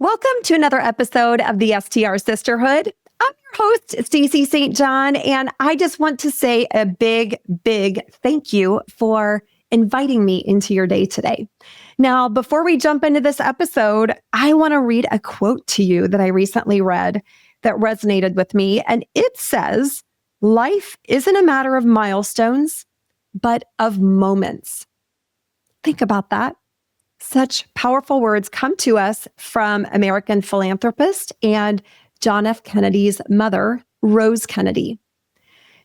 Welcome to another episode of the STR Sisterhood. I'm your host, Stacey St. John, and I just want to say a big thank you for inviting me into your day today. Now, before we jump into this episode, I want to read a quote to you that I recently read that resonated with me, and it says, "Life isn't a matter of milestones, but of moments." Think about that. Such powerful words come to us from American philanthropist and John F. Kennedy's mother, Rose Kennedy.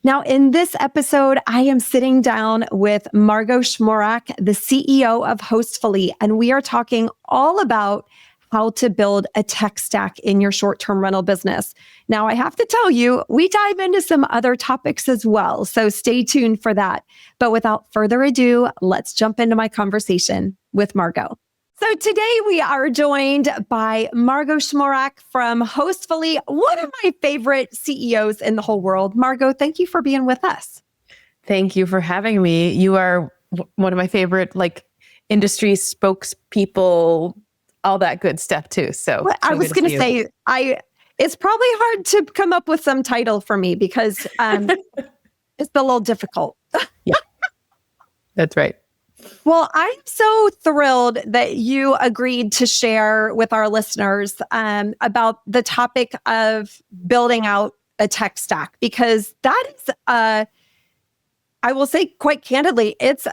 Now, in this episode, I am sitting down with Margot Schmorak, the CEO of Hostfully, and we are talking all about how to build a tech stack in your short-term rental business. Now, I have to tell you, we dive into some other topics as well, so stay tuned for that. But without further ado, let's jump into my conversation with Margot. So today we are joined by Margot Schmorak from Hostfully, one of my favorite CEOs in the whole world. Margot, thank you for being with us. Thank you for having me. You are one of my favorite industry spokespeople, all that good stuff too. So I was going to say, it's probably hard to come up with some title for me because it's a little difficult. Yeah, that's right. Well, I'm so thrilled that you agreed to share with our listeners about the topic of building out a tech stack, because that is, I will say quite candidly, it's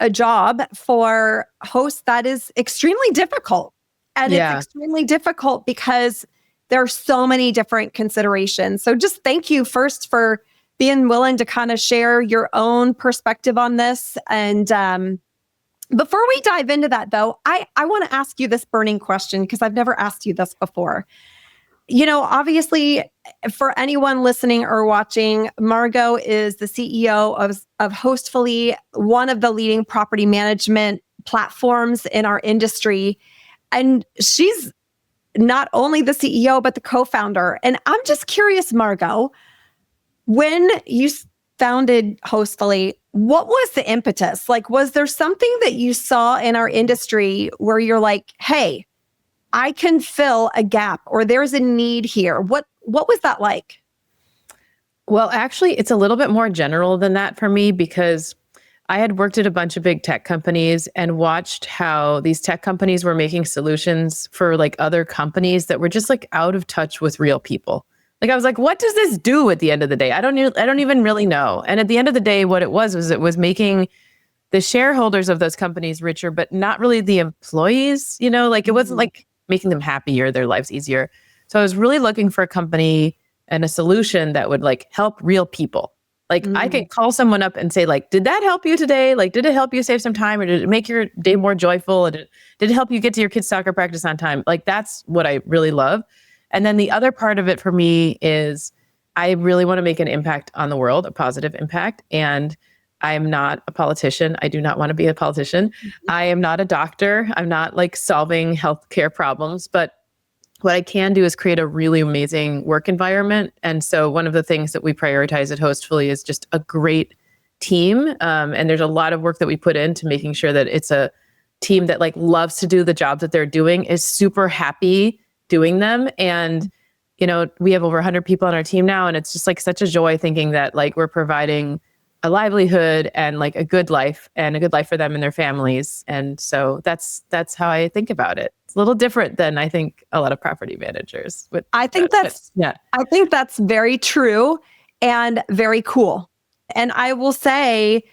a job for hosts that is extremely difficult. And It's extremely difficult because there are so many different considerations. So just thank you first for being willing to kind of share your own perspective on this. And before we dive into that, though, I want to ask you this burning question because I've never asked you this before. You know, obviously, for anyone listening or watching, Margot is the CEO of Hostfully, one of the leading property management platforms in our industry. And she's not only the CEO, but the co-founder. And I'm just curious, Margot, when you founded Hostfully, what was the impetus? Was there something that you saw in our industry where you're like, hey, I can fill a gap or there's a need here? What was that like? Well, actually, it's a little bit more general than that for me because I had worked at a bunch of big tech companies and watched how these tech companies were making solutions for other companies that were just out of touch with real people. I was like, what does this do at the end of the day? I don't even really know. And at the end of the day, what it was making the shareholders of those companies richer, but not really the employees, it wasn't making them happier, their lives easier. So I was really looking for a company and a solution that would help real people. I could call someone up and say, did that help you today? Did it help you save some time, or did it make your day more joyful? Or did it help you get to your kids' soccer practice on time? That's what I really love. And then the other part of it for me is I really want to make an impact on the world, a positive impact. And I am not a politician. I do not want to be a politician. I am not a doctor. I'm not solving healthcare problems, but what I can do is create a really amazing work environment. And so one of the things that we prioritize at Hostfully is just a great team. And there's a lot of work that we put into making sure that it's a team that loves to do the job that they're doing, is super happy doing them. And, we have over 100 people on our team now. And it's just such a joy thinking that we're providing a livelihood and a good life for them and their families. And so that's how I think about it. It's a little different than I think a lot of property managers would. I think that's very true and very cool. And I will say,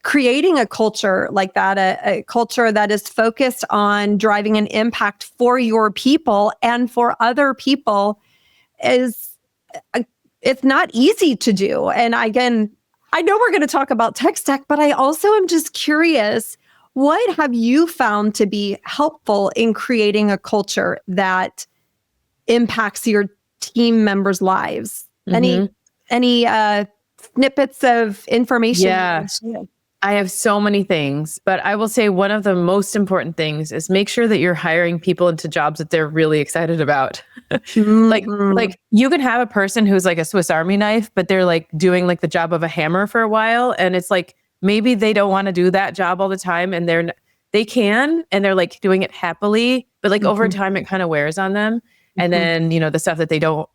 creating a culture like that, a culture that is focused on driving an impact for your people and for other people it's not easy to do. And again, I know we're going to talk about tech stack, but I also am just curious, what have you found to be helpful in creating a culture that impacts your team members' lives? Mm-hmm. Any snippets of information? Yeah. I have so many things, but I will say one of the most important things is make sure that you're hiring people into jobs that they're really excited about. Like you can have a person who's like a Swiss Army knife, but they're like doing like the job of a hammer for a while. And it's like, maybe they don't want to do that job all the time. And they can, and they're like doing it happily, but like over time it kind of wears on them. And then, the stuff that they don't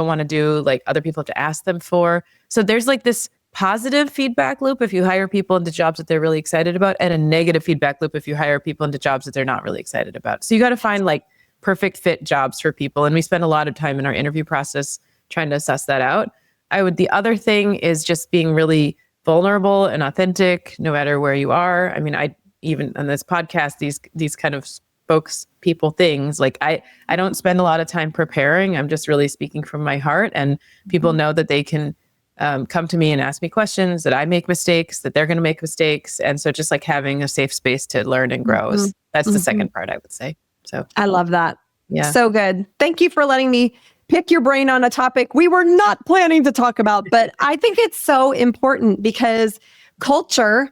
want to do, like other people have to ask them for. So there's like this positive feedback loop if you hire people into jobs that they're really excited about, and a negative feedback loop if you hire people into jobs that they're not really excited about. So you got to find like perfect fit jobs for people. And we spend a lot of time in our interview process trying to suss that out. The other thing is just being really vulnerable and authentic, no matter where you are. I mean, I even on this podcast, these kind of spokespeople things, like I don't spend a lot of time preparing. I'm just really speaking from my heart, and people know that they can come to me and ask me questions, that I make mistakes, that they're going to make mistakes. And so just like having a safe space to learn and grow that's the second part, I would say. So I love that. Yeah. So good. Thank you for letting me pick your brain on a topic we were not planning to talk about, but I think it's so important because culture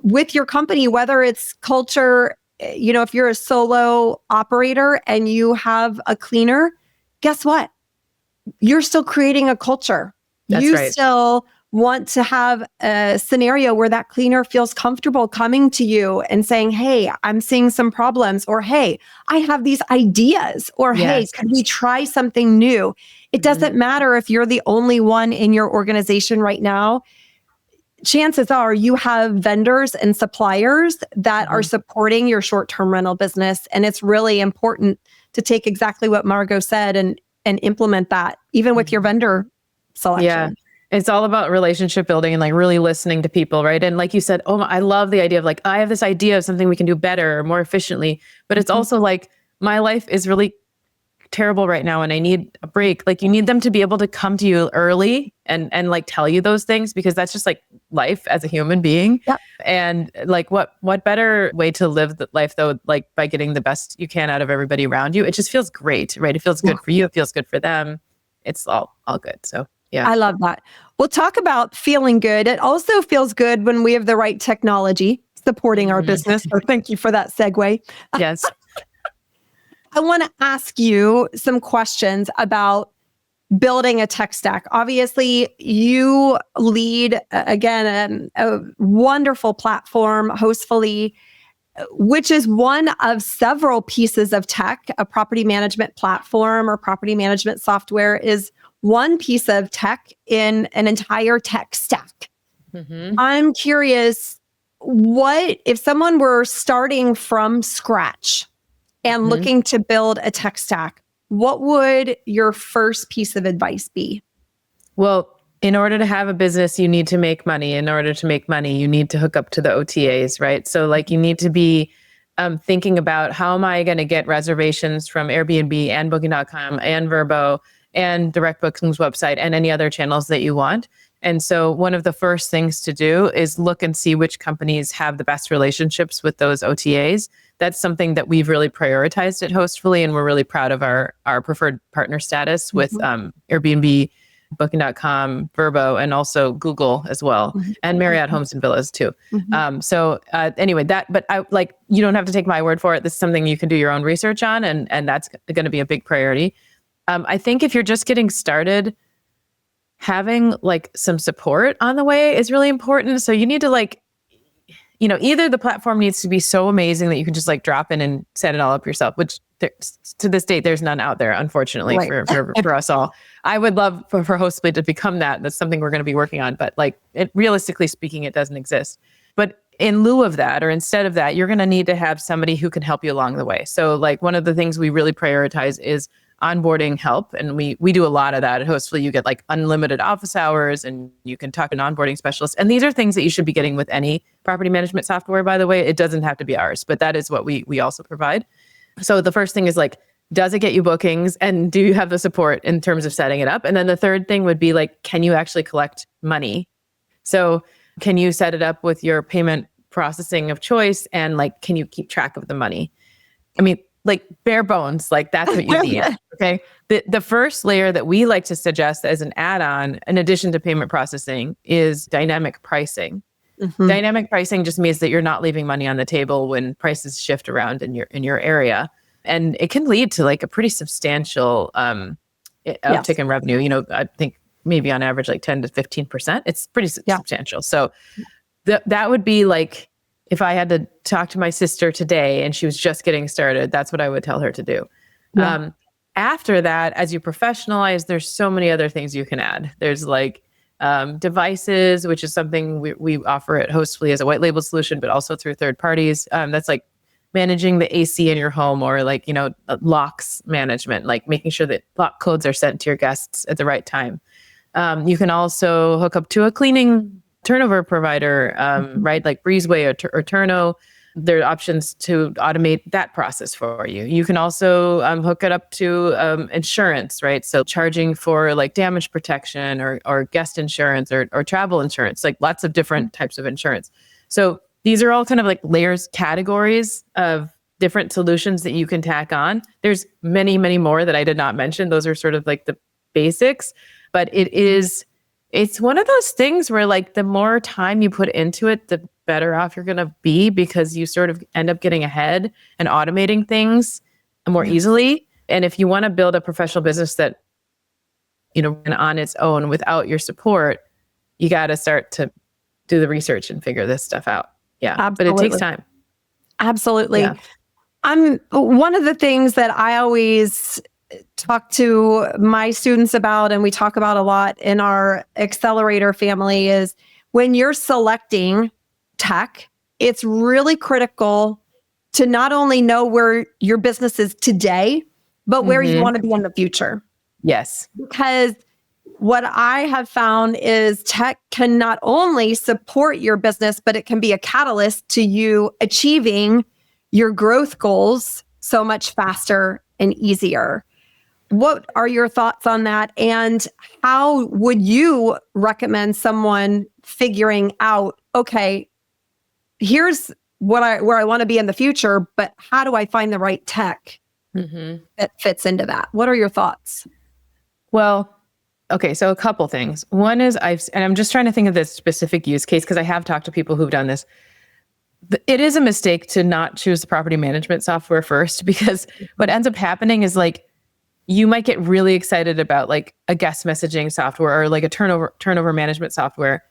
with your company, whether it's culture, if you're a solo operator and you have a cleaner, guess what? You're still creating a culture. That's you right. still want to have a scenario where that cleaner feels comfortable coming to you and saying, hey, I'm seeing some problems, or hey, I have these ideas, or hey, could we try something new? It doesn't matter if you're the only one in your organization right now. Chances are you have vendors and suppliers that are supporting your short-term rental business. And it's really important to take exactly what Margot said and implement that, even with your vendor selection. Yeah. It's all about relationship building and like really listening to people, right? And like you said, I love the idea of like, I have this idea of something we can do better or more efficiently, but it's also like, my life is really terrible right now and I need a break. Like you need them to be able to come to you early and like tell you those things, because that's just like life as a human being. Yep. And like what better way to live the life though, like by getting the best you can out of everybody around you. It just feels great, right? It feels good for you. It feels good for them. It's all good. So yeah. I love that. We'll talk about feeling good. It also feels good when we have the right technology supporting our business. So thank you for that segue. Yes. I want to ask you some questions about building a tech stack. Obviously, you lead, again, a wonderful platform, Hostfully, which is one of several pieces of tech. A property management platform or property management software is one piece of tech in an entire tech stack. I'm curious, what if someone were starting from scratch and looking to build a tech stack, what would your first piece of advice be? Well, in order to have a business, you need to make money. In order to make money, you need to hook up to the OTAs, right? So like you need to be thinking about, how am I going to get reservations from Airbnb and Booking.com and Vrbo and Direct Booking's website and any other channels that you want. And so one of the first things to do is look and see which companies have the best relationships with those OTAs. That's something that we've really prioritized at Hostfully, and we're really proud of our preferred partner status with Airbnb, Booking.com, Vrbo, and also Google as well, and Marriott Homes and Villas too. Anyway, but I like, you don't have to take my word for it. This is something you can do your own research on, and that's going to be a big priority. I think if you're just getting started, having like some support on the way is really important. So you need to like, either the platform needs to be so amazing that you can just like drop in and set it all up yourself, which to this date, there's none out there, unfortunately, for us all. I would love for Hostfully to become that. That's something we're going to be working on. But like realistically speaking, it doesn't exist. But in lieu of that, or instead of that, you're going to need to have somebody who can help you along the way. So like one of the things we really prioritize is onboarding help. And we do a lot of that at Hostfully. You get like unlimited office hours and you can talk to an onboarding specialist. And these are things that you should be getting with any property management software, by the way. It doesn't have to be ours, but that is what we also provide. So the first thing is like, does it get you bookings? And do you have the support in terms of setting it up? And then the third thing would be like, can you actually collect money? So can you set it up with your payment processing of choice? And like, can you keep track of the money? I mean, like bare bones, like that's what you need. Okay. The first layer that we like to suggest as an add-on, in addition to payment processing, is dynamic pricing. Dynamic pricing just means that you're not leaving money on the table when prices shift around in your area. And it can lead to like a pretty substantial uptick in revenue. I think maybe on average like 10 to 15%. It's pretty substantial. So that would be like, if I had to talk to my sister today and she was just getting started, that's what I would tell her to do. Yeah. After that, as you professionalize, there's so many other things you can add. There's like devices, which is something we offer at Hostfully as a white label solution, but also through third parties. That's like managing the AC in your home, or like, locks management, like making sure that lock codes are sent to your guests at the right time. You can also hook up to a cleaning turnover provider, right? Like Breezeway or Turno. There are options to automate that process for you. You can also hook it up to insurance, right? So charging for like damage protection or guest insurance or travel insurance, like lots of different types of insurance. So these are all kind of like layers, categories of different solutions that you can tack on. There's many, many more that I did not mention. Those are sort of like the basics, but it's one of those things where like the more time you put into it, the better off you're going to be, because you sort of end up getting ahead and automating things more easily. And if you want to build a professional business that, ran on its own without your support, you got to start to do the research and figure this stuff out. Yeah. Absolutely. But it takes time. Absolutely. Yeah. One of the things that I always talk to my students about, and we talk about a lot in our accelerator family, is when you're selecting tech, it's really critical to not only know where your business is today, but where you want to be in the future. Yes. Because what I have found is tech can not only support your business, but it can be a catalyst to you achieving your growth goals so much faster and easier. What are your thoughts on that? And how would you recommend someone figuring out, okay, here's where I want to be in the future, but how do I find the right tech that fits into that? What are your thoughts? Well, okay, so a couple things. One is I'm just trying to think of this specific use case because I have talked to people who've done this. It is a mistake to not choose the property management software first, because what ends up happening is like you might get really excited about like a guest messaging software or like a turnover management software,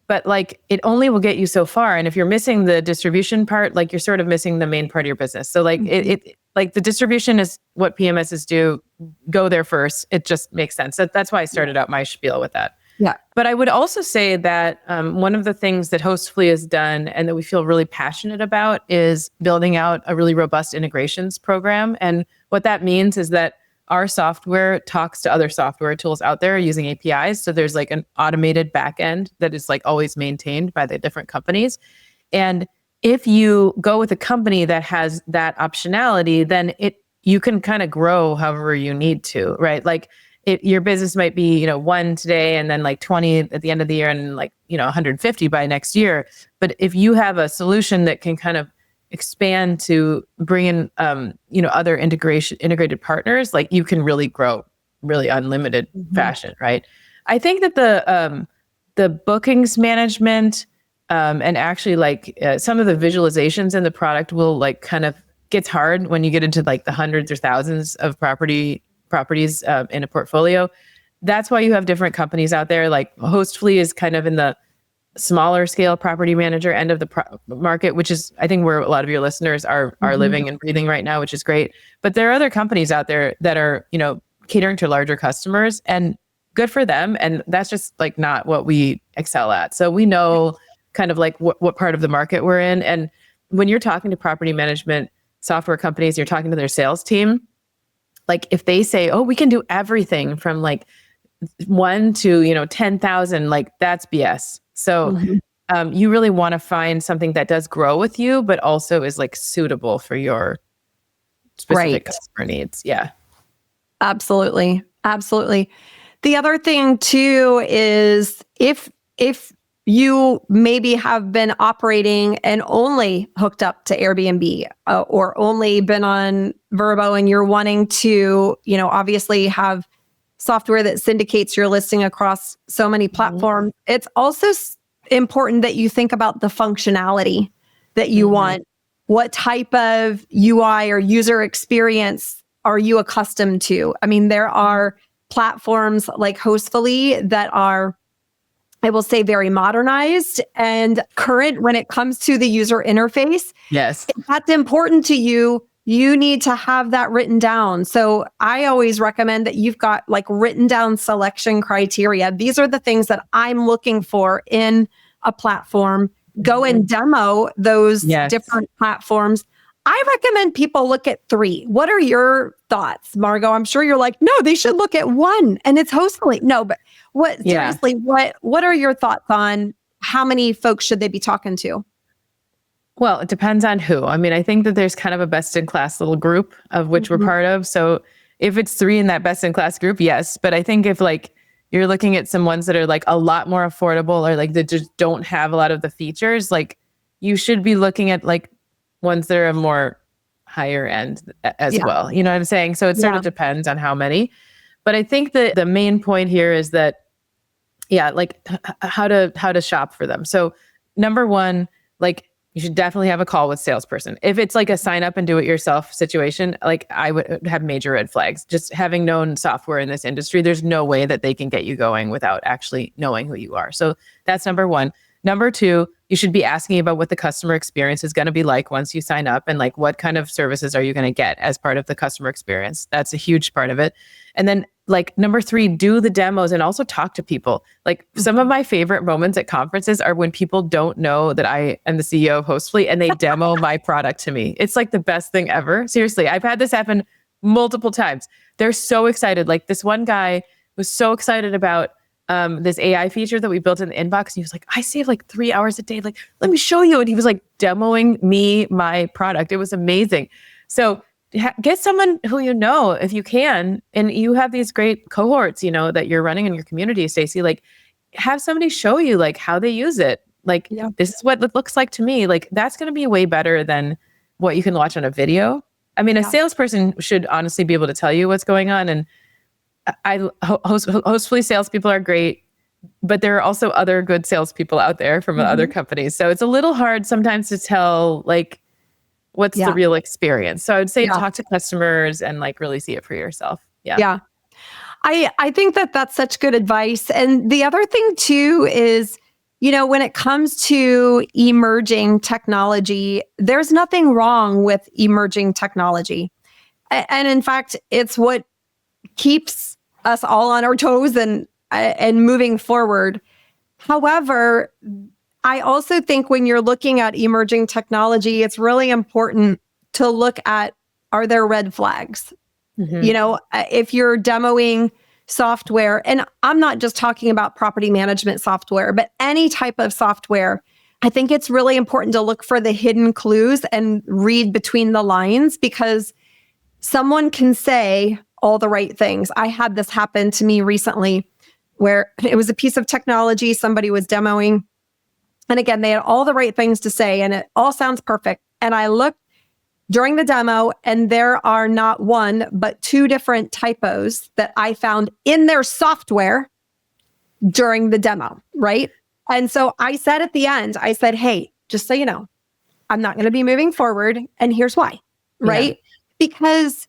but like it only will get you so far. And if you're missing the distribution part, like you're sort of missing the main part of your business. So like it like the distribution is what PMSs do. Go there first. It just makes sense. That's why I started out my spiel with that. Yeah. But I would also say that one of the things that Hostfully has done and that we feel really passionate about is building out a really robust integrations program. And what that means is that our software talks to other software tools out there using APIs. So there's like an automated backend that is like always maintained by the different companies. And if you go with a company that has that optionality, then you can kind of grow however you need to, right? Like your business might be, 1 today and then like 20 at the end of the year and like, 150 by next year. But if you have a solution that can kind of expand to bring in, other integrated partners, like you can really grow really unlimited fashion, right? I think that the bookings management and actually like some of the visualizations in the product will like kind of gets hard when you get into like the hundreds or thousands of properties in a portfolio. That's why you have different companies out there. Like Hostfully is kind of in the smaller scale property manager end of the market, which is I think where a lot of your listeners are living and breathing right now, which is great. But there are other companies out there that are, catering to larger customers, and good for them. And that's just like not what we excel at. So we know kind of like what part of the market we're in. And when you're talking to property management software companies, you're talking to their sales team. Like if they say, oh, we can do everything from like 1 to, 10,000, like that's BS. So you really want to find something that does grow with you, but also is like suitable for your specific customer needs. Yeah. Absolutely. Absolutely. The other thing too is if you maybe have been operating and only hooked up to Airbnb or only been on Vrbo and you're wanting to, obviously have software that syndicates your listing across so many platforms, it's also important that you think about the functionality that you want. What type of UI or user experience are you accustomed to? I mean, there are platforms like Hostfully that are I will say very modernized and current when it comes to the user interface. Yes. If that's important to you, you need to have that written down. So I always recommend that you've got like written down selection criteria. These are the things that I'm looking for in a platform. Go and demo those Yes. different platforms. I recommend people look at 3. What are your thoughts, Margot? I'm sure you're like, no, they should look at 1 and it's Hostfully. No, but seriously, what are your thoughts on how many folks should they be talking to? Well, it depends on who. I mean, I think that there's kind of a best in class little group of which we're part of. So if it's 3 in that best in class group, yes. But I think if like you're looking at some ones that are like a lot more affordable or like that just don't have a lot of the features, like you should be looking at like ones that are more higher end as well. You know what I'm saying? So it sort of depends on how many. But I think that the main point here is that, like how to shop for them. So number one, like you should definitely have a call with salesperson. If it's like a sign up and do it yourself situation, like I would have major red flags. Just having known software in this industry, there's no way that they can get you going without actually knowing who you are. So that's number one. Number two, you should be asking about what the customer experience is going to be like once you sign up and like what kind of services are you going to get as part of the customer experience. That's a huge part of it. And then like number three, do the demos and also talk to people. Like some of my favorite moments at conferences are when people don't know that I am the CEO of Hostfully and they demo my product to me. It's like the best thing ever. Seriously, I've had this happen multiple times. They're so excited. Like this one guy was so excited about this AI feature that we built in the inbox. And he was like, I save like 3 hours a day. Like, let me show you. And he was like demoing me my product. It was amazing. So get someone who you know, if you can, and you have these great cohorts, you know, that you're running in your community, Stacey, like have somebody show you like how they use it. Like, this is what it looks like to me. Like, that's going to be way better than what you can watch on a video. I mean, a salesperson should honestly be able to tell you what's going on. And Hostfully salespeople are great, but there are also other good salespeople out there from other companies. So it's a little hard sometimes to tell like what's the real experience. So I would say talk to customers and like really see it for yourself. Yeah. I think that that's such good advice. And the other thing too is, you know, when it comes to emerging technology, there's nothing wrong with emerging technology. And in fact, it's what keeps us all on our toes and moving forward. However, I also think when you're looking at emerging technology, it's really important to look at, are there red flags? You know, if you're demoing software, and I'm not just talking about property management software, but any type of software, I think it's really important to look for the hidden clues and read between the lines, because someone can say all the right things. I had this happen to me recently where it was a piece of technology somebody was demoing. And again, they had all the right things to say and it all sounds perfect. And I looked during the demo and there are not one, but 2 different typos that I found in their software during the demo, right? And so I said at the end, I said, hey, just so you know, I'm not going to be moving forward. And here's why, right? Because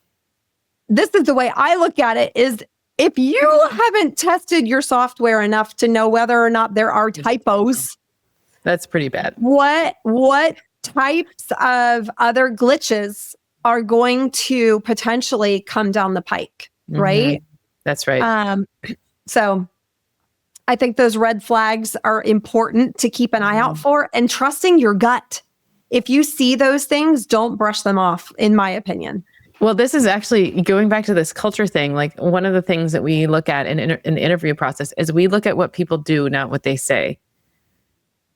this is the way I look at it, is if you haven't tested your software enough to know whether or not there are typos, that's pretty bad. What types of other glitches are going to potentially come down the pike, right? That's right. So I think those red flags are important to keep an eye out for, and trusting your gut. If you see those things, don't brush them off, in my opinion. Well, this is actually going back to this culture thing. Like one of the things that we look at in the interview process is we look at what people do, not what they say.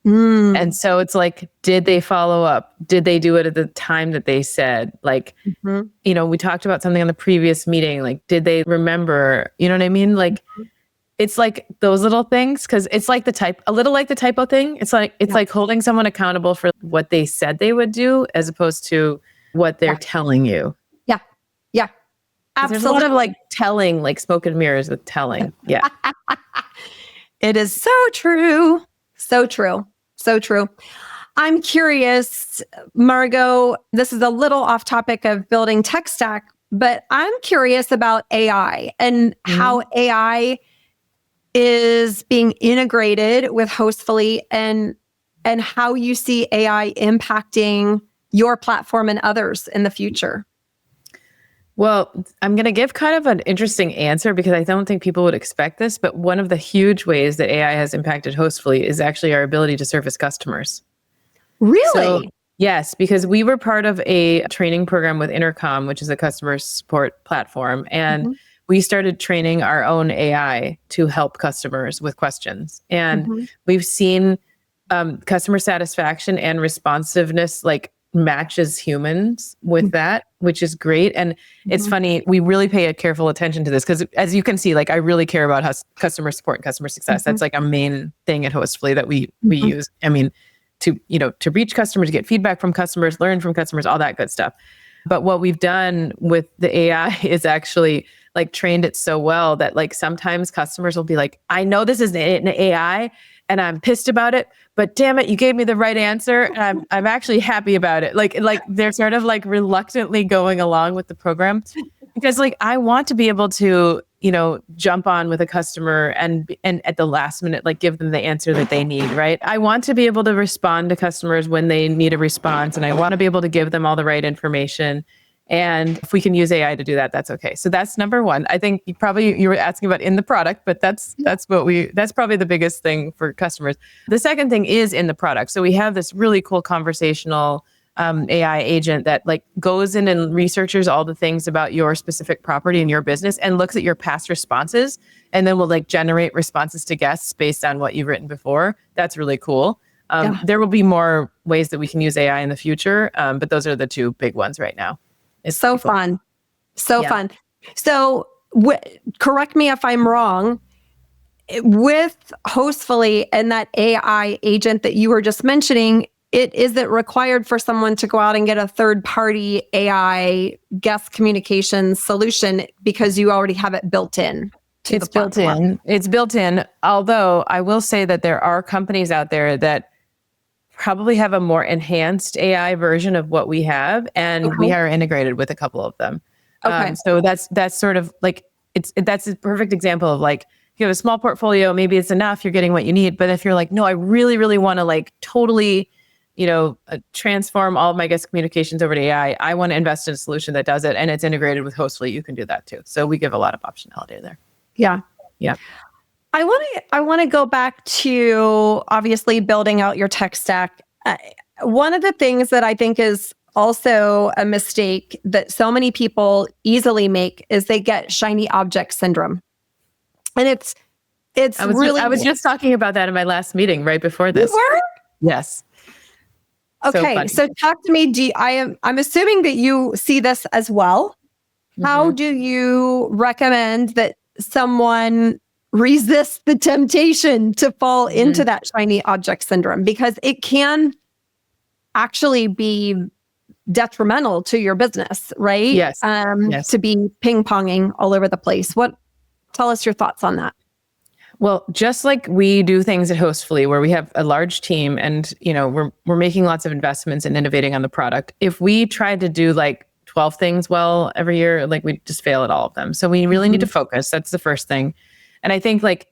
And so it's like, did they follow up? Did they do it at the time that they said? Like, you know, we talked about something on the previous meeting. Like, did they remember? You know what I mean? Like, it's like those little things, because it's like a little like the typo thing. It's like like holding someone accountable for what they said they would do, as opposed to what they're telling you. Yeah, absolutely. There's a lot of like telling, like smoke and mirrors with telling. Yeah. It is so true. So true. So true. I'm curious, Margot, this is a little off topic of building tech stack, but I'm curious about AI and how AI is being integrated with Hostfully and how you see AI impacting your platform and others in the future. Well, I'm going to give kind of an interesting answer because I don't think people would expect this, but one of the huge ways that AI has impacted Hostfully is actually our ability to service customers. Really? So, yes, because we were part of a training program with Intercom, which is a customer support platform, and we started training our own AI to help customers with questions. And we've seen customer satisfaction and responsiveness like matches humans with that, which is great. And it's funny, we really pay a careful attention to this because as you can see, like I really care about customer support and customer success. That's like a main thing at Hostfully that we use. I mean, to reach customers, get feedback from customers, learn from customers, all that good stuff. But what we've done with the AI is actually like trained it so well that like sometimes customers will be like, I know this is an AI and I'm pissed about it, but damn it, you gave me the right answer. And I'm actually happy about it. Like they're sort of like reluctantly going along with the program because like I want to be able to, jump on with a customer and at the last minute, like give them the answer that they need, right? I want to be able to respond to customers when they need a response and I want to be able to give them all the right information. And if we can use AI to do that, that's okay. So that's number one. I think you were asking about in the product, but that's probably the biggest thing for customers. The second thing is in the product. So we have this really cool conversational AI agent that like goes in and researches all the things about your specific property and your business and looks at your past responses and then will like generate responses to guests based on what you've written before. That's really cool. There will be more ways that we can use AI in the future, but those are the two big ones right now. It's so fun. Fun. So correct me if I'm wrong. With Hostfully and that AI agent that you were just mentioning, is it required for someone to go out and get a third-party AI guest communications solution because you already have it built in? It's built in. It's built in. Although I will say that there are companies out there that probably have a more enhanced AI version of what we have, and we are integrated with a couple of them. So that's sort of like that's a perfect example of like if you have a small portfolio, maybe it's enough, you're getting what you need. But if you're like, no, I really, really want to like totally, transform all of my guest communications over to AI. I want to invest in a solution that does it, and it's integrated with Hostfully. You can do that too. So we give a lot of optionality there. Yeah. I want to go back to obviously building out your tech stack. One of the things that I think is also a mistake that so many people easily make is they get shiny object syndrome. And I was just talking about that in my last meeting right before this. You were? Yes. Okay, so talk to me. I'm assuming that you see this as well. How do you recommend that someone resist the temptation to fall into that shiny object syndrome? Because it can actually be detrimental to your business, right? Yes. Yes. To be ping-ponging all over the place. Tell us your thoughts on that. Well, just like we do things at Hostfully where we have a large team and, we're making lots of investments and innovating on the product. If we tried to do like 12 things well every year, like we just fail at all of them. So we really need to focus. That's the first thing. And I think like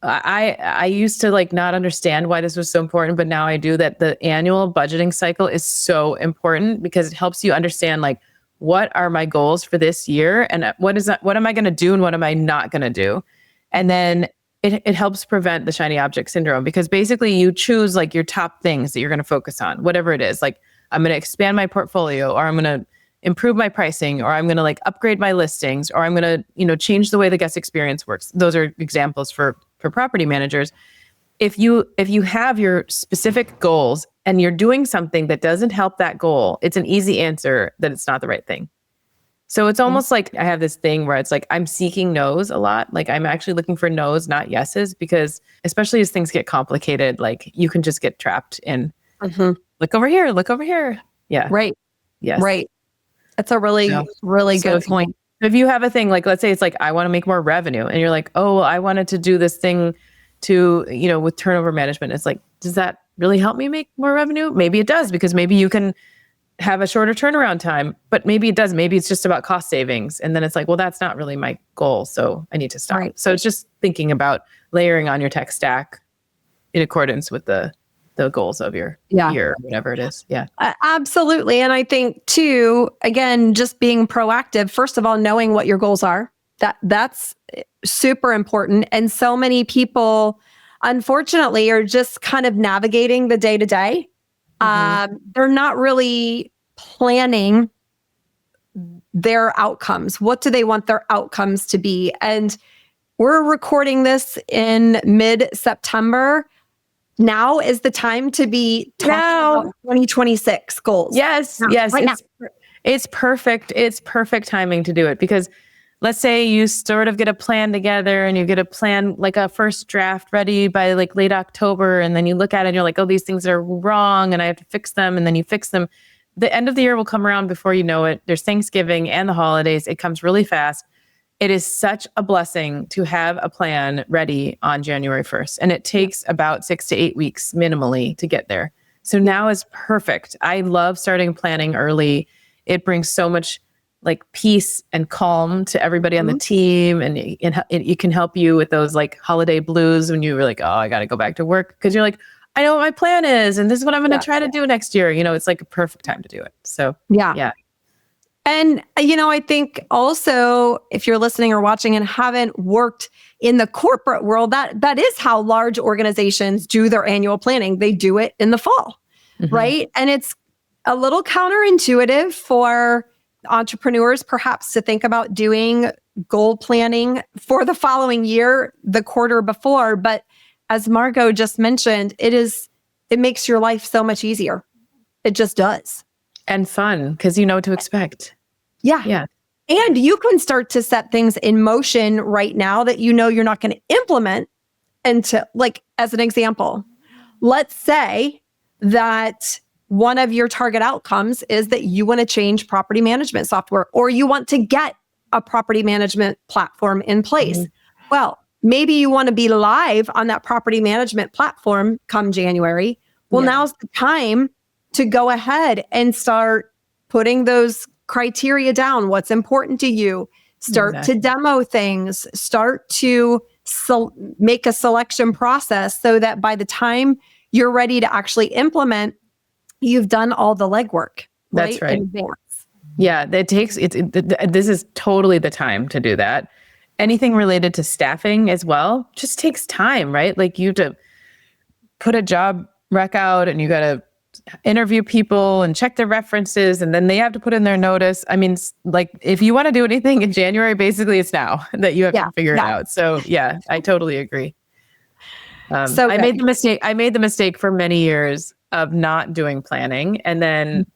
I used to like not understand why this was so important, but now I do, that the annual budgeting cycle is so important because it helps you understand like what are my goals for this year and what am I going to do and what am I not going to do? And then it helps prevent the shiny object syndrome because basically you choose like your top things that you're going to focus on, whatever it is. Like I'm going to expand my portfolio, or I'm going to improve my pricing, or I'm going to like upgrade my listings, or I'm going to, change the way the guest experience works. Those are examples for property managers. If you have your specific goals and you're doing something that doesn't help that goal, it's an easy answer that it's not the right thing. So it's almost like I have this thing where it's like I'm seeking no's a lot. Like I'm actually looking for no's, not yeses, because especially as things get complicated, like you can just get trapped in look over here, look over here. Yeah. Right. Yes. Right. That's a really good point. If you have a thing, like let's say it's like, I want to make more revenue, and you're like, oh, well, I wanted to do this thing to, with turnover management. It's like, does that really help me make more revenue? Maybe it does, because maybe you can have a shorter turnaround time, but maybe it doesn't. Maybe it's just about cost savings. And then it's like, well, that's not really my goal. So I need to stop. Right. So it's just thinking about layering on your tech stack in accordance with the goals of your year, whatever it is. Yeah. Absolutely. And I think too, again, just being proactive, first of all, knowing what your goals are, that's super important. And so many people, unfortunately, are just kind of navigating the day to day. They're not really planning their outcomes. What do they want their outcomes to be? And we're recording this in mid-September. Now is the time to be talking about 2026 goals. Yes. It's perfect. It's perfect timing to do it, because let's say you sort of get a plan together and you get a plan, like a first draft ready by like late October. And then you look at it and you're like, oh, these things are wrong and I have to fix them. And then you fix them. The end of the year will come around before you know it. There's Thanksgiving and the holidays. It comes really fast. It is such a blessing to have a plan ready on January 1st. And it takes about 6 to 8 weeks minimally to get there. So now is perfect. I love starting planning early. It brings so much like peace and calm to everybody on the team. And it can help you with those like holiday blues when you were like, oh, I got to go back to work. Because you're like, I know what my plan is. And this is what I'm going to try to do next year. It's like a perfect time to do it. So yeah. And, I think also if you're listening or watching and haven't worked in the corporate world, that is how large organizations do their annual planning. They do it in the fall, right? And it's a little counterintuitive for entrepreneurs perhaps to think about doing goal planning for the following year, the quarter before. But as Margot just mentioned, it makes your life so much easier. It just does. And fun, because you know what to expect. Yeah. And you can start to set things in motion right now that you're not going to implement until, like, as an example, let's say that one of your target outcomes is that you want to change property management software, or you want to get a property management platform in place. Well, maybe you want to be live on that property management platform come January. Well, now's the time to go ahead and start putting those criteria down. What's important to you? Start to demo things. Start to make a selection process so that by the time you're ready to actually implement, you've done all the legwork. That's right. In advance. Yeah, this is totally the time to do that. Anything related to staffing as well just takes time, right? Like you have to put a job rec out and you got to interview people and check their references, and then they have to put in their notice. I mean, like if you want to do anything in January, basically it's now that you have to figure it out. So yeah, I totally agree. I made the mistake for many years of not doing planning, and then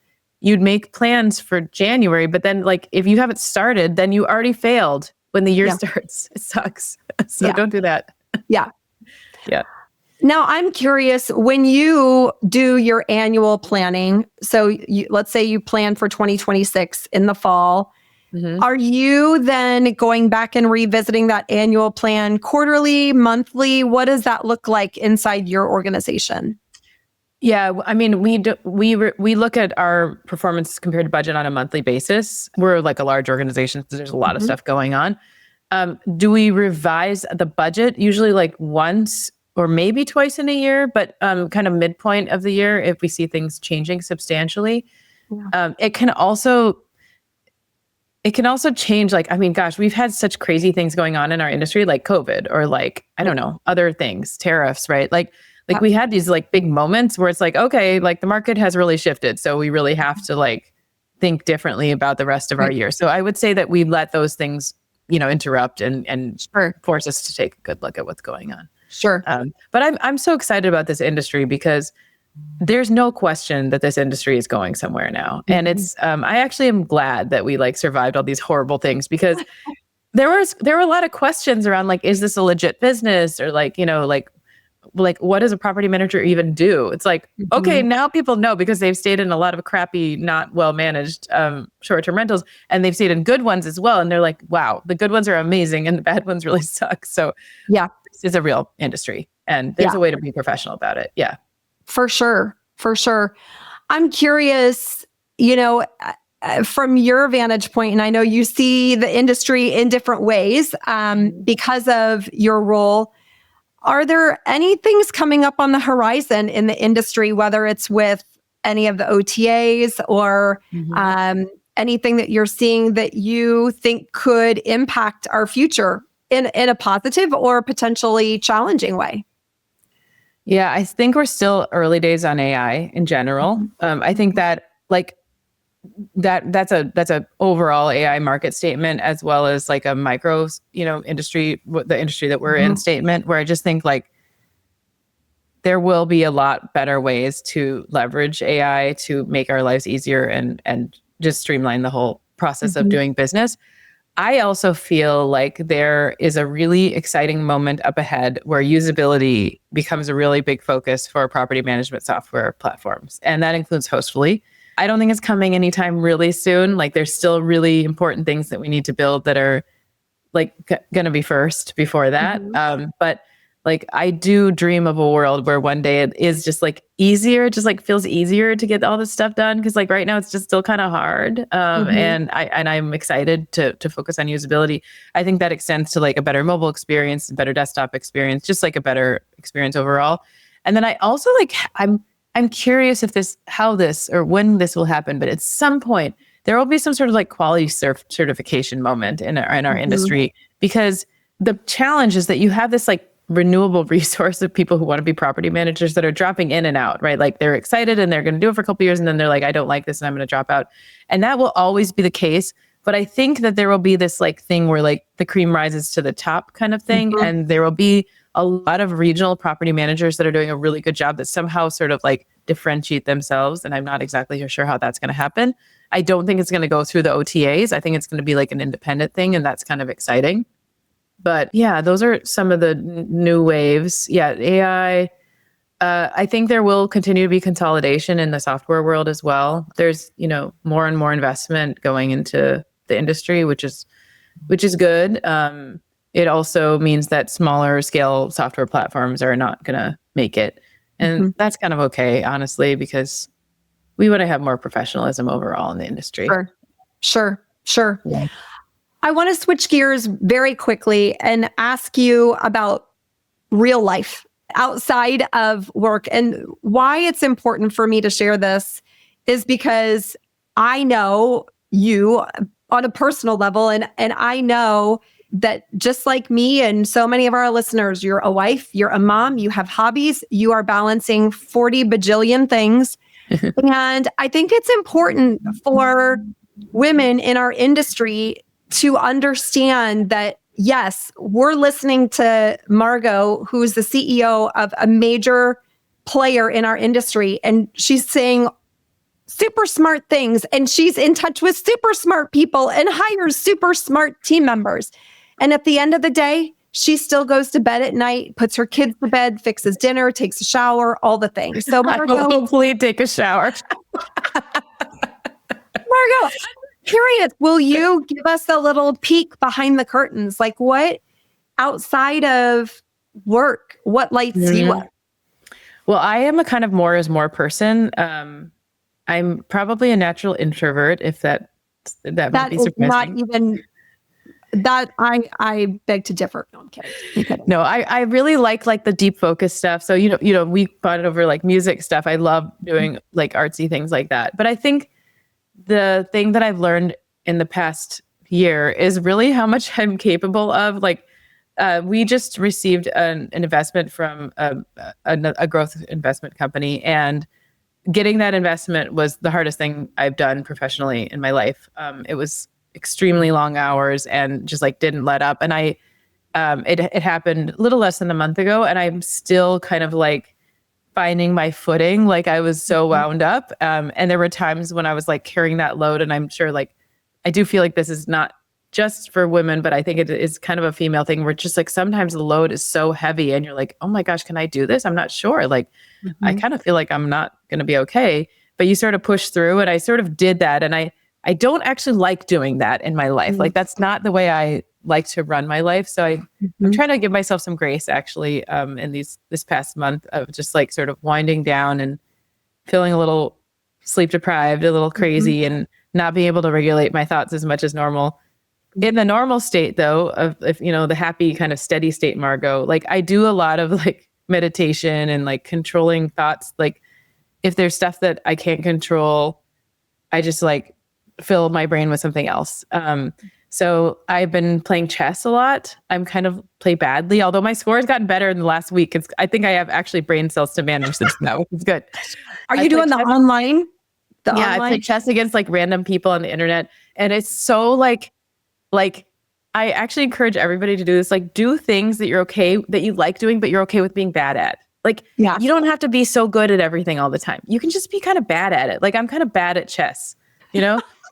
you'd make plans for January, but then like if you haven't started, then you already failed when the year starts. It sucks. So don't do that. Yeah. Now, I'm curious, when you do your annual planning, so let's say you plan for 2026 in the fall, are you then going back and revisiting that annual plan quarterly, monthly? What does that look like inside your organization? Yeah, I mean, we look at our performance compared to budget on a monthly basis. We're like a large organization, so there's a lot of stuff going on. Do we revise the budget? Usually like once or maybe twice in a year, but kind of midpoint of the year if we see things changing substantially. It can also change. Like, I mean, gosh, we've had such crazy things going on in our industry, like COVID or like, I don't know, other things, tariffs, right? Like we had these like big moments where it's like, okay, like the market has really shifted. So we really have to like think differently about the rest of our year. So I would say that we let those things, interrupt and force us to take a good look at what's going on. Sure. But I'm so excited about this industry because there's no question that this industry is going somewhere now. And it's, I actually am glad that we like survived all these horrible things, because there were a lot of questions around like, is this a legit business? Or like, like what does a property manager even do? It's like, okay, now people know because they've stayed in a lot of crappy, not well managed short-term rentals, and they've stayed in good ones as well. And they're like, wow, the good ones are amazing and the bad ones really suck. So this is a real industry, and there's a way to be professional about it. Yeah. For sure. I'm curious, from your vantage point, and I know you see the industry in different ways because of your role, are there any things coming up on the horizon in the industry, whether it's with any of the OTAs or anything that you're seeing that you think could impact our future in a positive or potentially challenging way? Yeah, I think we're still early days on AI in general. I think that that's a overall AI market statement, as well as like a micro, industry, the industry that we're in statement, where I just think like there will be a lot better ways to leverage AI to make our lives easier and just streamline the whole process of doing business. I also feel like there is a really exciting moment up ahead where usability becomes a really big focus for property management software platforms. And that includes Hostfully. I don't think it's coming anytime really soon. Like there's still really important things that we need to build that are like going to be first before that. But like I do dream of a world where one day it is just like easier, just like feels easier to get all this stuff done. Cause like right now it's just still kind of hard. And I'm excited to focus on usability. I think that extends to like a better mobile experience, a better desktop experience, just like a better experience overall. And then I also like, I'm curious if how this or when this will happen, but at some point there will be some sort of like quality certification moment in our industry, because the challenge is that you have this like renewable resource of people who want to be property managers that are dropping in and out, right? Like they're excited and they're going to do it for a couple of years and then they're like, I don't like this and I'm going to drop out. And that will always be the case. But I think that there will be this like thing where like the cream rises to the top kind of thing. And there will be a lot of regional property managers that are doing a really good job that somehow sort of like differentiate themselves. And I'm not exactly sure how that's going to happen. I don't think it's going to go through the OTAs. I think it's going to be like an independent thing, and that's kind of exciting. But yeah, those are some of the new waves. Yeah, AI. I think there will continue to be consolidation in the software world as well. There's, more and more investment going into the industry, which is good. It also means that smaller scale software platforms are not going to make it. And that's kind of okay, honestly, because we want to have more professionalism overall in the industry. Sure. Yeah. I want to switch gears very quickly and ask you about real life outside of work. And why it's important for me to share this is because I know you on a personal level, and I know that just like me and so many of our listeners, you're a wife, you're a mom, you have hobbies, you are balancing 40 bajillion things. And I think it's important for women in our industry to understand that, yes, we're listening to Margot, who's the CEO of a major player in our industry, and she's saying super smart things, and she's in touch with super smart people and hires super smart team members. And at the end of the day, she still goes to bed at night, puts her kids to bed, fixes dinner, takes a shower, all the things. So Margot, I will hopefully take a shower. Margot, I'm curious, will you give us a little peek behind the curtains? Like what outside of work, what lights you up? Well, I am a kind of more is more person. I'm probably a natural introvert, if that might be surprising. Not even that. I beg to differ. No, I'm kidding. No, I really like the deep focus stuff. So we bonded over like music stuff. I love doing like artsy things like that. But I think the thing that I've learned in the past year is really how much I'm capable of. Like, we just received an investment from a growth investment company, and getting that investment was the hardest thing I've done professionally in my life. It was extremely long hours and just like didn't let up. And it happened a little less than a month ago, and I'm still kind of like finding my footing. Like I was so wound up. And there were times when I was like carrying that load, and I'm sure like, I do feel like this is not just for women, but I think it is kind of a female thing where just like sometimes the load is so heavy and you're like, oh my gosh, can I do this? I'm not sure. Like, I kind of feel like I'm not going to be okay, but you sort of push through, and I sort of did that. And I don't actually like doing that in my life. Like that's not the way I like to run my life. So I'm trying to give myself some grace actually in this past month of just like sort of winding down and feeling a little sleep deprived, a little crazy, and not being able to regulate my thoughts as much as normal. In the normal state though, of if the happy kind of steady state Margot, like I do a lot of like meditation and like controlling thoughts. Like if there's stuff that I can't control, I just like fill my brain with something else. So I've been playing chess a lot. I'm kind of play badly, although my score has gotten better in the last week. I think I have actually brain cells to manage this now, which is good. Are you doing the online? I play chess against like random people on the internet, and it's so like I actually encourage everybody to do this. Like, do things that you're okay, that you like doing, but you're okay with being bad at. Like, you don't have to be so good at everything all the time. You can just be kind of bad at it. Like, I'm kind of bad at chess,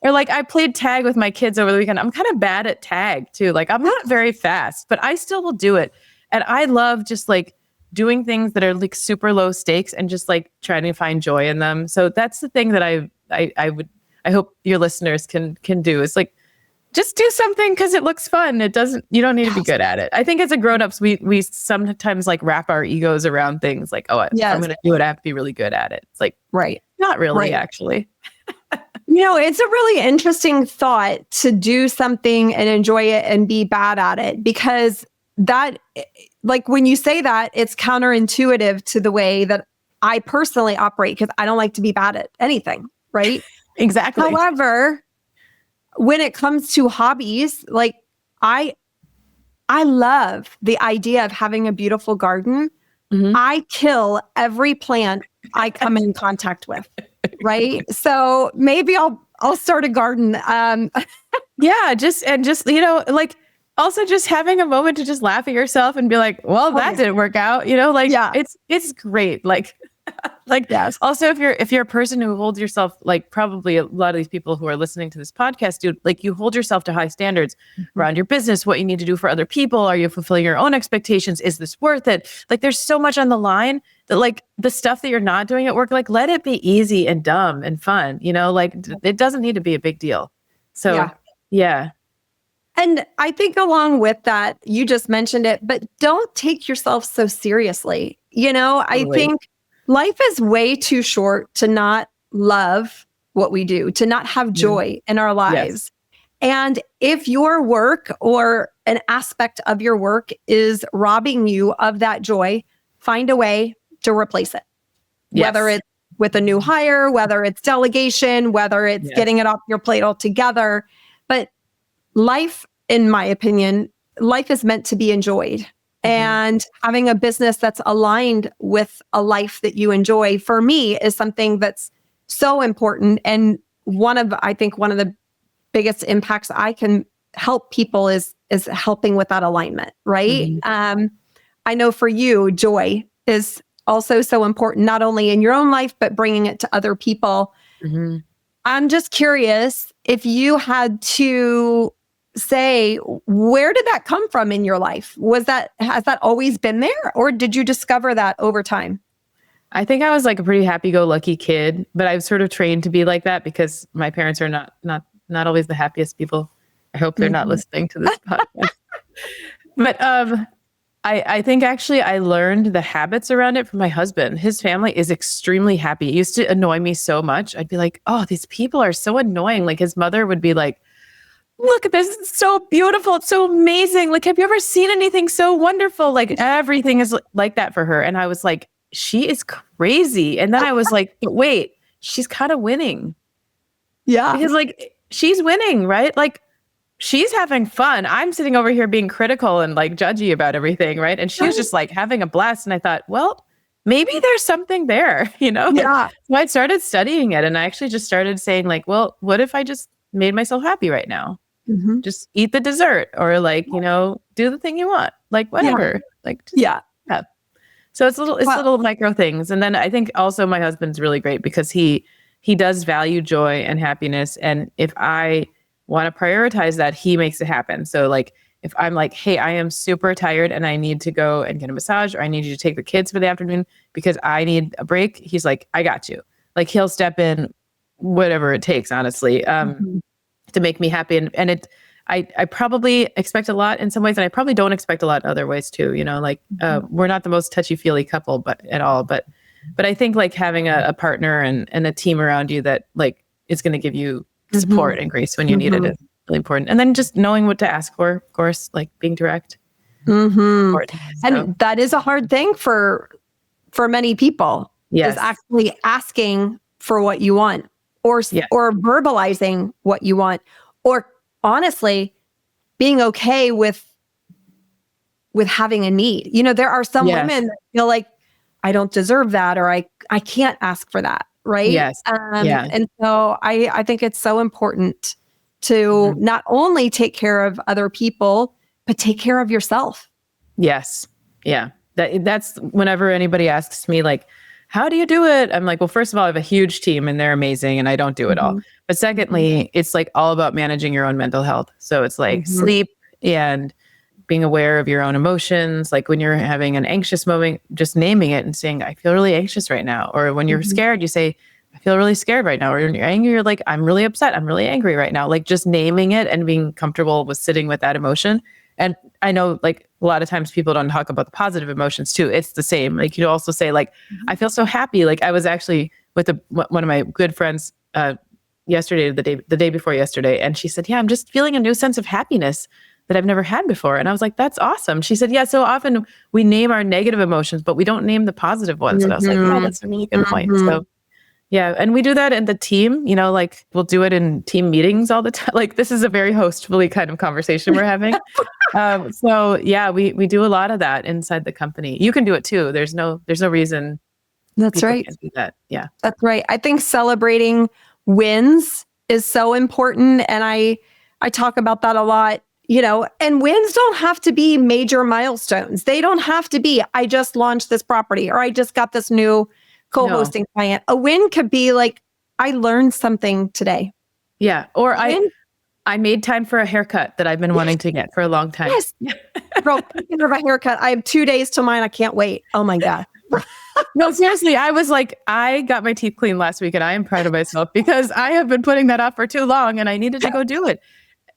or like I played tag with my kids over the weekend. I'm kind of bad at tag too. Like, I'm not very fast, but I still will do it. And I love just like doing things that are like super low stakes and just like trying to find joy in them. So that's the thing that I hope your listeners can do, is like, just do something because it looks fun. You don't need to be good at it. I think as a grown-ups, we sometimes like wrap our egos around things like, I'm going to do it, I have to be really good at it. It's like, not really, actually. It's a really interesting thought to do something and enjoy it and be bad at it, because that, like when you say that, it's counterintuitive to the way that I personally operate, because I don't like to be bad at anything, right? Exactly. However, when it comes to hobbies, like I love the idea of having a beautiful garden. I kill every plant I come in contact with, right? So maybe I'll start a garden. Like also just having a moment to just laugh at yourself and be like, well, that didn't work out, it's great. Also if you're a person who holds yourself, like probably a lot of these people who are listening to this podcast do, like you hold yourself to high standards around your business, what you need to do for other people. Are you fulfilling your own expectations? Is this worth it? Like there's so much on the line that like the stuff that you're not doing at work, like let it be easy and dumb and fun, like it doesn't need to be a big deal. So yeah. And I think along with that, you just mentioned it, but don't take yourself so seriously. Totally. I think life is way too short to not love what we do, to not have joy in our lives. Yes. And if your work or an aspect of your work is robbing you of that joy, find a way to replace it. Yes. Whether it's with a new hire, whether it's delegation, whether it's getting it off your plate altogether. But life, in my opinion, life is meant to be enjoyed. And having a business that's aligned with a life that you enjoy, for me, is something that's so important. And I think one of the biggest impacts I can help people is helping with that alignment, right? I know for you, joy is also so important, not only in your own life, but bringing it to other people. I'm just curious if you had to say, where did that come from in your life? Has that always been there, or did you discover that over time? I think I was like a pretty happy-go-lucky kid, but I was sort of trained to be like that because my parents are not always the happiest people. I hope they're not listening to this podcast. But I think actually I learned the habits around it from my husband. His family is extremely happy. It used to annoy me so much. I'd be like, oh, these people are so annoying. Like his mother would be like, look at this, it's so beautiful, it's so amazing. Like, have you ever seen anything so wonderful? Like everything is like that for her. And I was like, she is crazy. And then I was like, but wait, she's kind of winning. Yeah. Because like, she's winning, right? Like she's having fun. I'm sitting over here being critical and like judgy about everything, right? And she was just like having a blast. And I thought, well, maybe there's something there, Yeah. So I started studying it, and I actually just started saying like, well, what if I just made myself happy right now? Just eat the dessert, or like, do the thing you want, like whatever, like, just, So it's little micro things. And then I think also my husband's really great because he does value joy and happiness. And if I want to prioritize that, he makes it happen. So like, if I'm like, hey, I am super tired and I need to go and get a massage, or I need you to take the kids for the afternoon because I need a break, he's like, I got you. Like he'll step in, whatever it takes, honestly. To make me happy. And I probably expect a lot in some ways, and I probably don't expect a lot in other ways too. We're not the most touchy-feely couple, but at all. But But I think like having a partner and a team around you that like is going to give you support and grace when you need it is really important. And then just knowing what to ask for, of course, like being direct. Important. And that is a hard thing for many people, Yes. is actually asking for what you want, or verbalizing what you want, or honestly being okay with having a need. You know, there are some women that feel like, I don't deserve that, or I can't ask for that. Right. Yes. And so I think it's so important to not only take care of other people, but take care of yourself. Yes. Yeah. That's whenever anybody asks me like, how do you do it? I'm like, well, first of all, I have a huge team and they're amazing and I don't do it all. But secondly, it's like all about managing your own mental health. So it's like sleep and being aware of your own emotions. Like when you're having an anxious moment, just naming it and saying, I feel really anxious right now. Or when you're scared, you say, I feel really scared right now. Or when you're angry, you're like, I'm really upset. I'm really angry right now. Like just naming it and being comfortable with sitting with that emotion. And I know like a lot of times people don't talk about the positive emotions too. It's the same. Like you also say like, I feel so happy. Like I was actually with one of my good friends yesterday, the day before yesterday. And she said, yeah, I'm just feeling a new sense of happiness that I've never had before. And I was like, that's awesome. She said, yeah, so often we name our negative emotions, but we don't name the positive ones. And I was like, oh, that's a really good point. So yeah. And we do that in the team, you know, like we'll do it in team meetings all the time. Like this is a very hostfully kind of conversation we're having. So yeah, we do a lot of that inside the company. You can do it too. There's no reason. That's right. Can't do that. Yeah. That's right. I think celebrating wins is so important. And I talk about that a lot, you know, and wins don't have to be major milestones. They don't have to be, I just launched this property or I just got this new co-hosting client. A win could be like, I learned something today. Yeah. Or I made time for a haircut that I've been wanting to get for a long time. Yes. Bro, speaking of a haircut, I have 2 days till mine. I can't wait. Oh my God. No, seriously, I was like, I got my teeth cleaned last week and I am proud of myself because I have been putting that off for too long and I needed to go do it.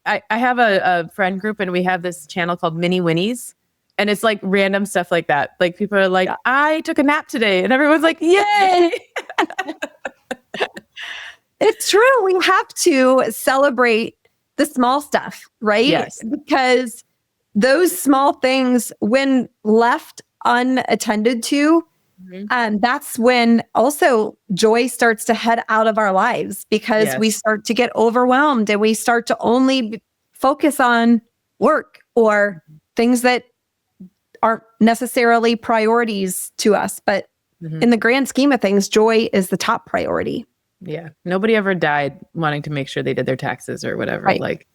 I have a friend group and we have this channel called Mini Winnies. And it's like random stuff like that. Like people are like, I took a nap today. And everyone's like, yay. It's true. We have to celebrate the small stuff, right? Yes. Because those small things, when left unattended to, that's when also joy starts to head out of our lives because we start to get overwhelmed and we start to only focus on work or things that aren't necessarily priorities to us. But in the grand scheme of things, joy is the top priority. Yeah. Nobody ever died wanting to make sure they did their taxes or whatever. Right. Like,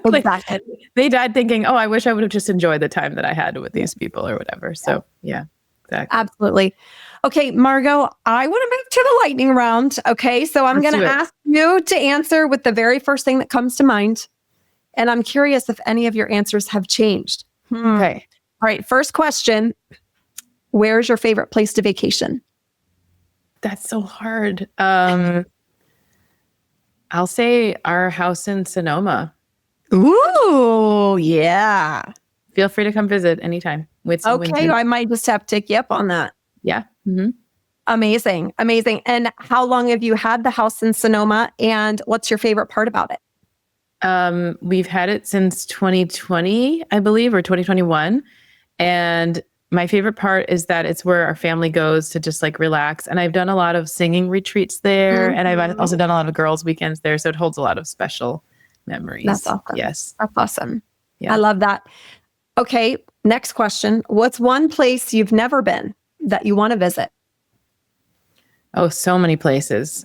exactly. They died thinking, oh, I wish I would have just enjoyed the time that I had with these people or whatever. So yeah, exactly. Absolutely. Okay, Margot, I want to move to the lightning round. Okay, so I'm going to ask you to answer with the very first thing that comes to mind. And I'm curious if any of your answers have changed. Okay. All right, first question. Where's your favorite place to vacation? That's so hard. I'll say our house in Sonoma. Ooh, yeah. Feel free to come visit anytime. Okay, I might just have to take you up on that. Yeah. Amazing. Amazing. And how long have you had the house in Sonoma and what's your favorite part about it? We've had it since 2020, I believe, or 2021. And my favorite part is that it's where our family goes to just like relax. And I've done a lot of singing retreats there. And I've also done a lot of girls' weekends there. So it holds a lot of special memories. That's awesome. Yes. That's awesome. Yeah. I love that. Okay. Next question. What's one place you've never been that you want to visit? Oh, so many places.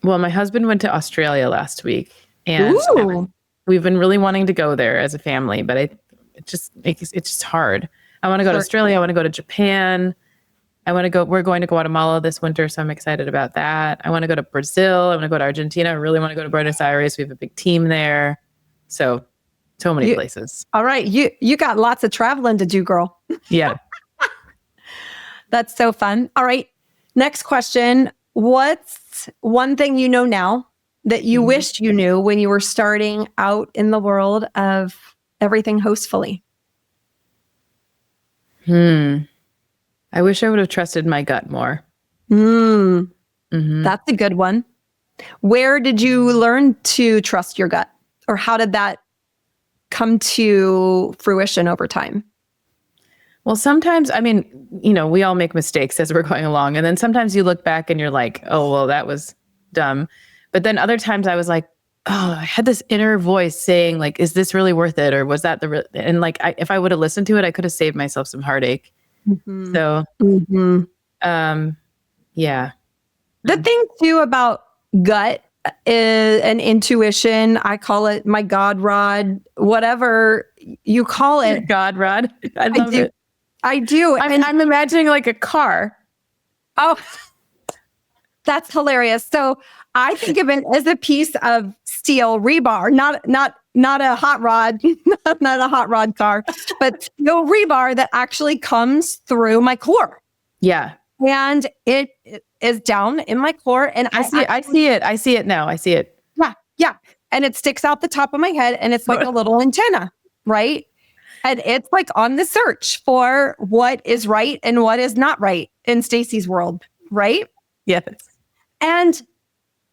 Well, my husband went to Australia last week and we've been really wanting to go there as a family, but it's just hard. I want to go to Australia. I want to go to Japan. We're going to Guatemala this winter. So I'm excited about that. I want to go to Brazil. I want to go to Argentina. I really want to go to Buenos Aires. We have a big team there. So many places. All right. You got lots of traveling to do, girl. Yeah. That's so fun. All right. Next question. What's one thing you know now that you wished you knew when you were starting out in the world of everything Hostfully? I I wish I would have trusted my gut more. That's a good one. Where did you learn to trust your gut? Or how did that come to fruition over time? Well, sometimes, I mean, we all make mistakes as we're going along. And then sometimes you look back and you're like, oh, well, that was dumb. But then other times I was like, oh, I had this inner voice saying like, is this really worth it? Or was that and like, if I would have listened to it, I could have saved myself some heartache. So, yeah. The thing too about gut is an intuition. I call it my God rod, whatever you call it. God rod. I love it. I do. I'm imagining like a car. Oh, that's hilarious. So I think of it as a piece of steel rebar, not a hot rod, not a hot rod car, but steel rebar that actually comes through my core. Yeah. And it is down in my core. And I see it. I see it now. I see it. Yeah. And it sticks out the top of my head and it's like a little antenna, right? And it's like on the search for what is right and what is not right in Stacey's world, right? Yes. And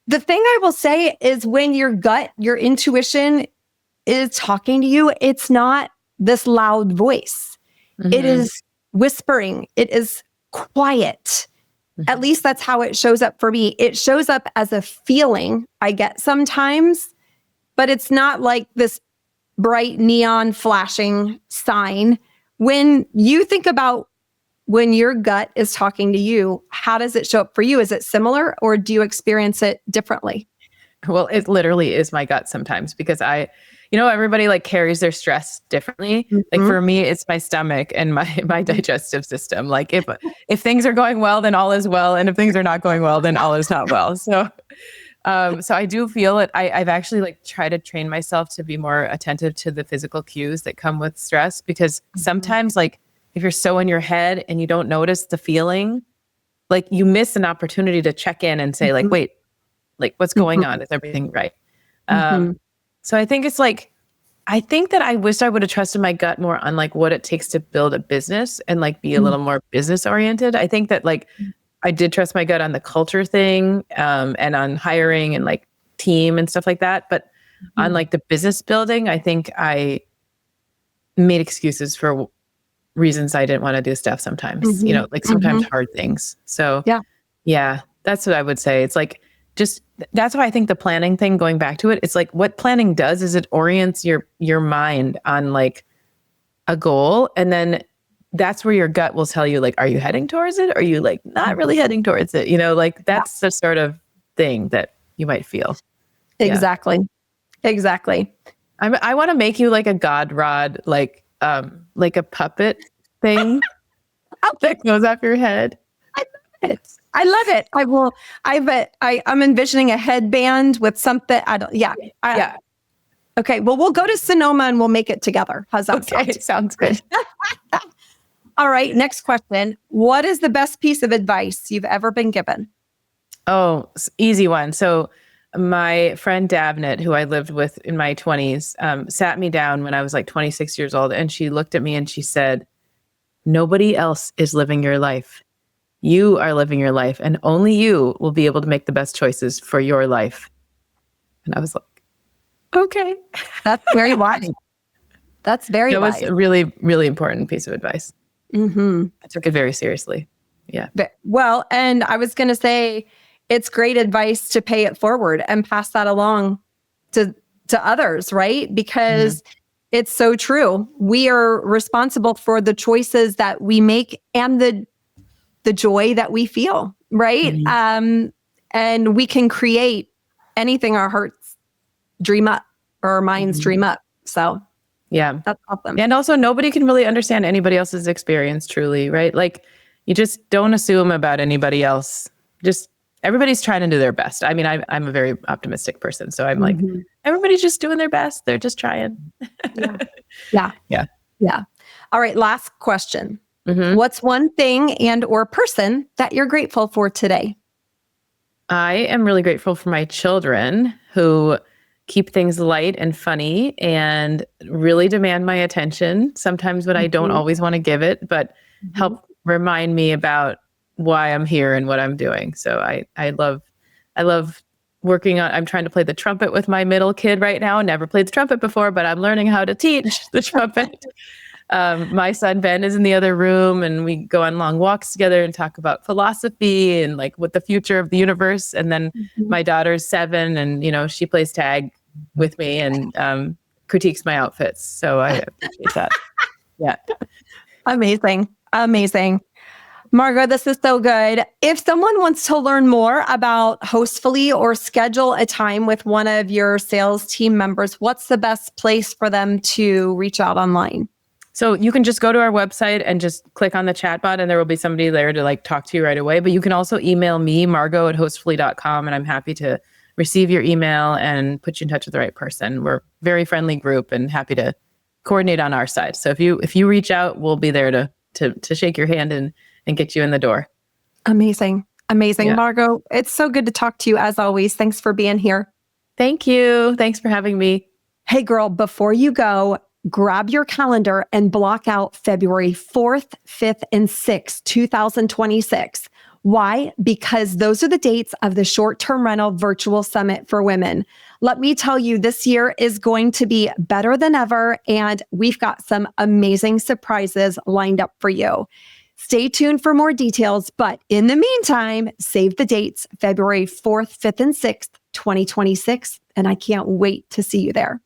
the thing I will say is when your gut, your intuition is talking to you, it's not this loud voice. It is whispering. It is quiet. At least that's how it shows up for me. It shows up as a feeling I get sometimes, but it's not like this bright neon flashing sign. When you think about when your gut is talking to you, how does it show up for you? Is it similar or do you experience it differently? Well, it literally is my gut sometimes because everybody like carries their stress differently. Like for me, it's my stomach and my digestive system. Like if things are going well, then all is well. And if things are not going well, then all is not well. So I do feel it. I've actually like tried to train myself to be more attentive to the physical cues that come with stress because sometimes like if you're so in your head and you don't notice the feeling, like you miss an opportunity to check in and say like, wait, like what's going on? Is everything right? So I think it's like, I think that I wish I would have trusted my gut more on like what it takes to build a business and like be a little more business oriented. I think that like I did trust my gut on the culture thing and on hiring and like team and stuff like that. But on like the business building, I think I made excuses for reasons I didn't want to do stuff sometimes, like sometimes hard things. So yeah, that's what I would say. It's like, that's why I think the planning thing, going back to it, it's like what planning does is it orients your mind on like a goal. And then that's where your gut will tell you, like, are you heading towards it? Or are you like not really heading towards it? Like that's the sort of thing that you might feel. Exactly. I want to make you like a God rod, like a puppet thing that goes off your head. I love it. I'm envisioning a headband with something. Okay. Well, we'll go to Sonoma and we'll make it together. How's that sound? Okay, sounds good. All right. Next question. What is the best piece of advice you've ever been given? Oh, easy one. So my friend Davnit, who I lived with in my 20s, sat me down when I was like 26 years old. And she looked at me and she said, nobody else is living your life. You are living your life and only you will be able to make the best choices for your life. And I was like, okay. That's very wise. That was a really, really important piece of advice. I took it very seriously. Yeah. Well, and I was going to say, it's great advice to pay it forward and pass that along to others, right? Because it's so true. We are responsible for the choices that we make and the joy that we feel, right? And we can create anything our hearts dream up or our minds dream up. So yeah, that's awesome. And also nobody can really understand anybody else's experience truly, right? Like you just don't assume about anybody else. Just everybody's trying to do their best. I mean, I'm a very optimistic person. So I'm like, everybody's just doing their best. They're just trying. Yeah. All right. Last question. What's one thing and or person that you're grateful for today? I am really grateful for my children who keep things light and funny and really demand my attention sometimes when I don't always want to give it, but help remind me about why I'm here and what I'm doing. So I love working on, I'm trying to play the trumpet with my middle kid right now. Never played the trumpet before, but I'm learning how to teach the trumpet. My son Ben is in the other room, and we go on long walks together and talk about philosophy and like what the future of the universe. And then my daughter's 7, and she plays tag with me and critiques my outfits. So I appreciate that. Yeah. Amazing. Amazing. Margot, this is so good. If someone wants to learn more about Hostfully or schedule a time with one of your sales team members, what's the best place for them to reach out online? So you can just go to our website and just click on the chat bot, and there will be somebody there to like talk to you right away. But you can also email me, margot@hostfully.com, and I'm happy to receive your email and put you in touch with the right person. We're a very friendly group and happy to coordinate on our side. So if you reach out, we'll be there to shake your hand and get you in the door. Amazing. Amazing. Yeah. Margot, it's so good to talk to you as always. Thanks for being here. Thank you. Thanks for having me. Hey girl, before you go, grab your calendar and block out February 4th, 5th, and 6th, 2026. Why? Because those are the dates of the Short-Term Rental Virtual Summit for Women. Let me tell you, this year is going to be better than ever, and we've got some amazing surprises lined up for you. Stay tuned for more details, but in the meantime, save the dates, February 4th, 5th, and 6th, 2026, and I can't wait to see you there.